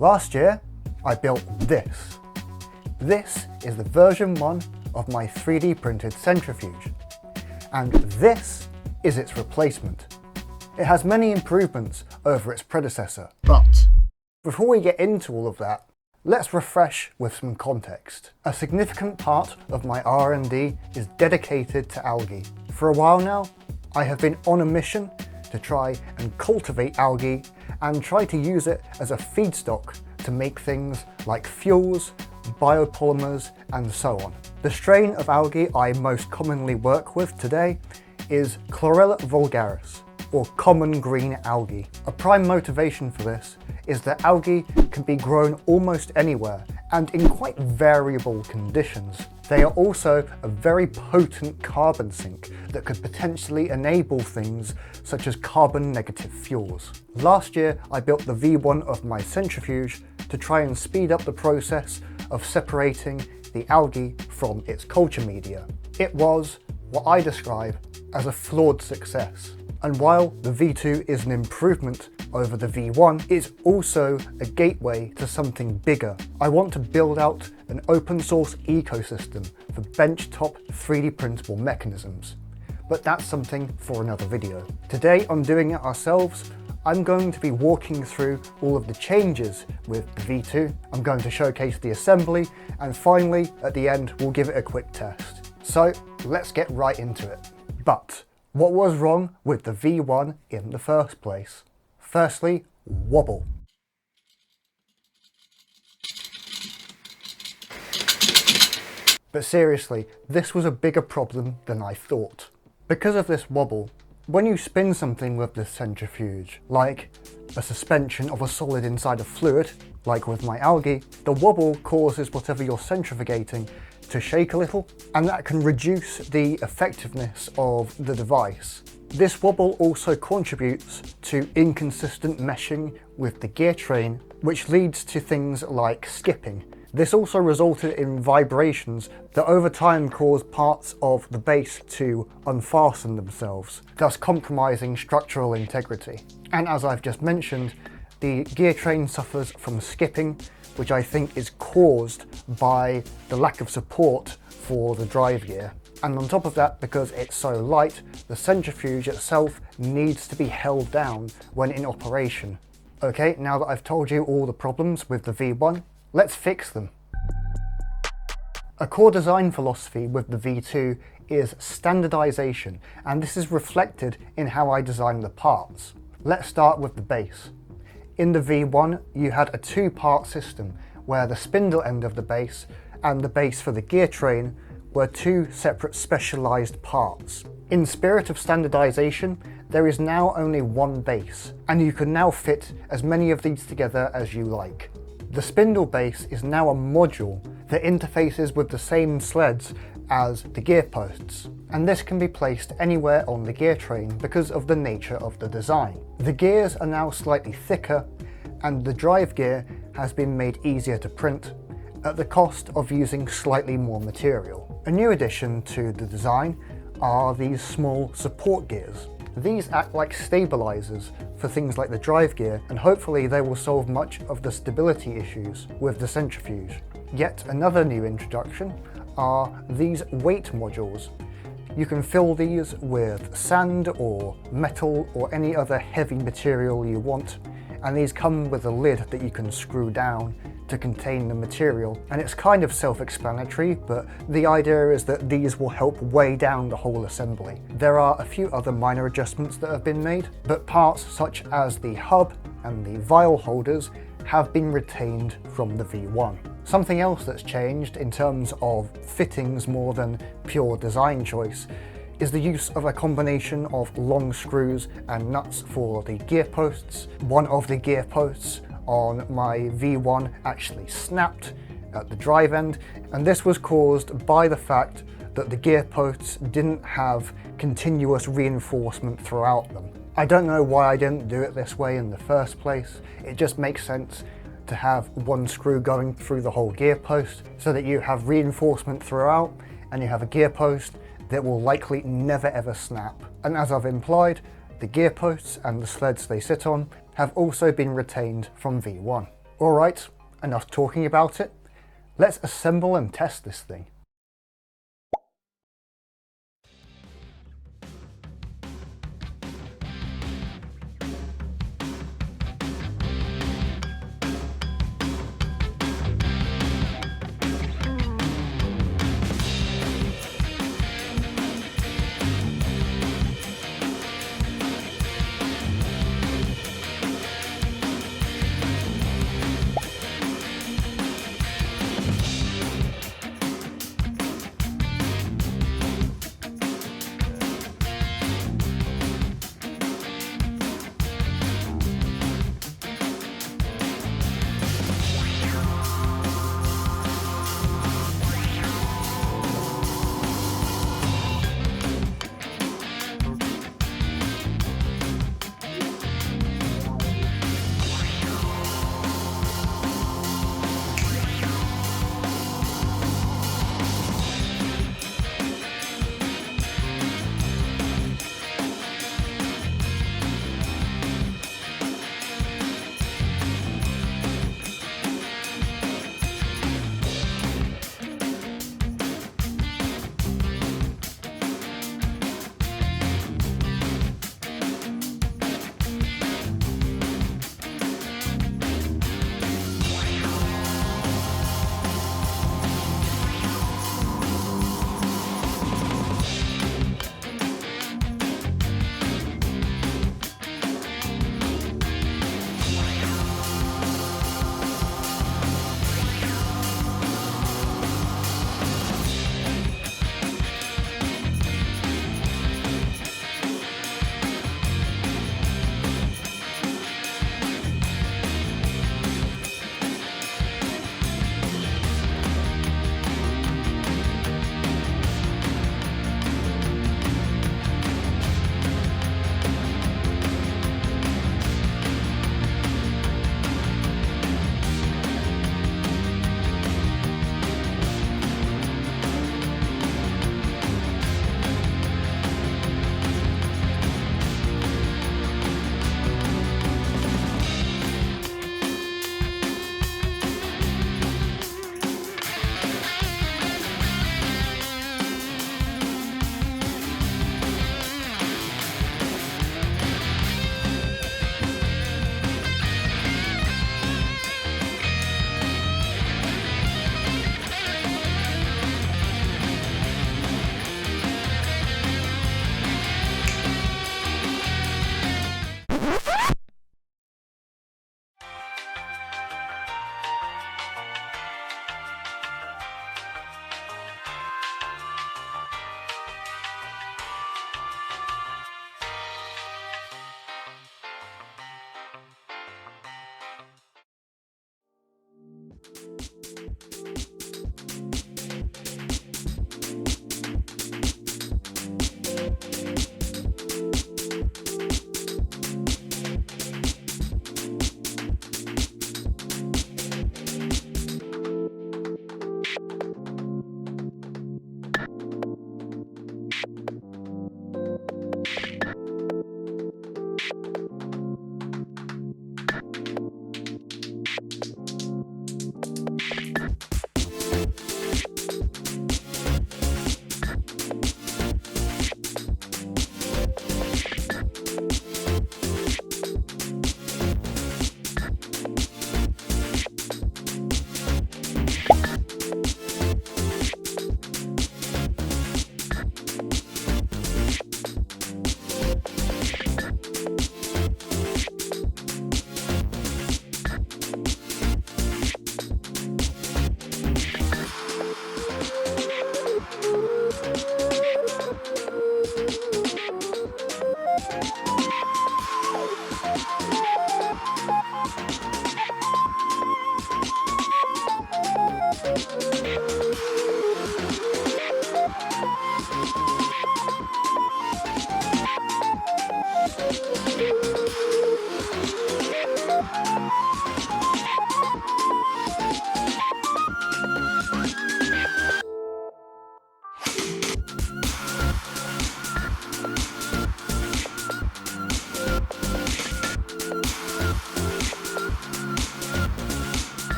Last year, I built this. This is the version 1 of my 3D printed centrifuge, and this is its replacement. It has many improvements over its predecessor, but before we get into all of that, let's refresh with some context. A significant part of my R&D is dedicated to algae. For a while now, I have been on a mission to try and cultivate algae and try to use it as a feedstock to make things like fuels, biopolymers, and so on. The strain of algae I most commonly work with today is Chlorella vulgaris, or common green algae. A prime motivation for this is that algae can be grown almost anywhere and in quite variable conditions. They are also a very potent carbon sink that could potentially enable things such as carbon negative fuels. Last year, I built the V1 of my centrifuge to try and speed up the process of separating the algae from its culture media. It was what I describe as a flawed success. And while the V2 is an improvement over the V1, it's also a gateway to something bigger. I want to build out an open source ecosystem for benchtop 3D printable mechanisms. But that's something for another video. Today on Doing It Ourselves, I'm going to be walking through all of the changes with the V2. I'm going to showcase the assembly, and finally, at the end, we'll give it a quick test. So let's get right into it. But what was wrong with the V1 in the first place? Firstly, wobble. But seriously, this was a bigger problem than I thought. Because of this wobble, when you spin something with this centrifuge, like a suspension of a solid inside a fluid, like with my algae, the wobble causes whatever you're centrifugating to shake a little, and that can reduce the effectiveness of the device. This wobble also contributes to inconsistent meshing with the gear train, which leads to things like skipping. This also resulted in vibrations that over time caused parts of the base to unfasten themselves, thus compromising structural integrity. And as I've just mentioned, the gear train suffers from skipping, which I think is caused by the lack of support for the drive gear. And on top of that, because it's so light, the centrifuge itself needs to be held down when in operation. Okay, now that I've told you all the problems with the V1, let's fix them. A core design philosophy with the V2 is standardization, and this is reflected in how I design the parts. Let's start with the base. In the V1, you had a two-part system where the spindle end of the base and the base for the gear train were two separate specialized parts. In spirit of standardization, there is now only one base, and you can now fit as many of these together as you like. The spindle base is now a module that interfaces with the same sleds as the gear posts, and this can be placed anywhere on the gear train because of the nature of the design. The gears are now slightly thicker, and the drive gear has been made easier to print at the cost of using slightly more material. A new addition to the design are these small support gears. These act like stabilizers for things like the drive gear, and hopefully they will solve much of the stability issues with the centrifuge. Yet another new introduction are these weight modules. You can fill these with sand or metal or any other heavy material you want, and these come with a lid that you can screw down to contain the material. And it's kind of self-explanatory, but the idea is that these will help weigh down the whole assembly. There are a few other minor adjustments that have been made, but parts such as the hub and the vial holders have been retained from the V1. Something else that's changed in terms of fittings more than pure design choice is the use of a combination of long screws and nuts for the gear posts. One of the gear posts on my V1 actually snapped at the drive end, and this was caused by the fact that the gear posts didn't have continuous reinforcement throughout them. I don't know why I didn't do it this way in the first place. It just makes sense to have one screw going through the whole gear post so that you have reinforcement throughout and you have a gear post that will likely never ever snap. And as I've implied, the gear posts and the sleds they sit on have also been retained from V1. Alright, enough talking about it. Let's assemble and test this thing.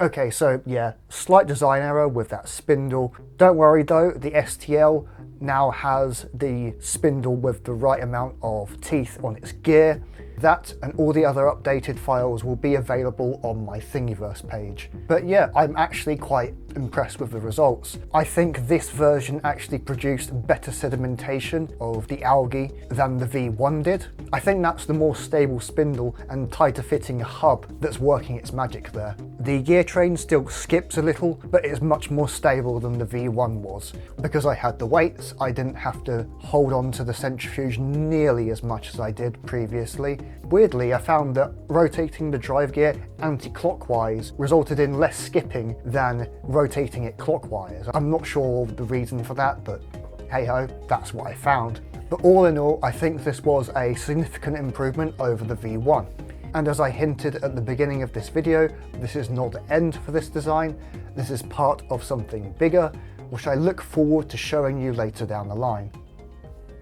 Okay, so yeah, slight design error with that spindle. Don't worry though, the STL now has the spindle with the right amount of teeth on its gear. That and all the other updated files will be available on my Thingiverse page. But yeah, I'm actually quite impressed with the results. I think this version actually produced better sedimentation of the algae than the V1 did. I think that's the more stable spindle and tighter fitting hub that's working its magic there. The gear train still skips a little, but it's much more stable than the V1 was. Because I had the weights, I didn't have to hold on to the centrifuge nearly as much as I did previously. Weirdly, I found that rotating the drive gear anti-clockwise resulted in less skipping than rotating it clockwise. I'm not sure the reason for that, but hey ho, that's what I found. But all in all, I think this was a significant improvement over the V1. And as I hinted at the beginning of this video, this is not the end for this design. This is part of something bigger, which I look forward to showing you later down the line.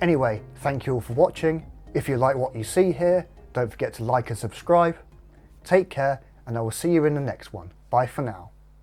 Anyway, thank you all for watching. If you like what you see here, don't forget to like and subscribe. Take care, and I will see you in the next one. Bye for now.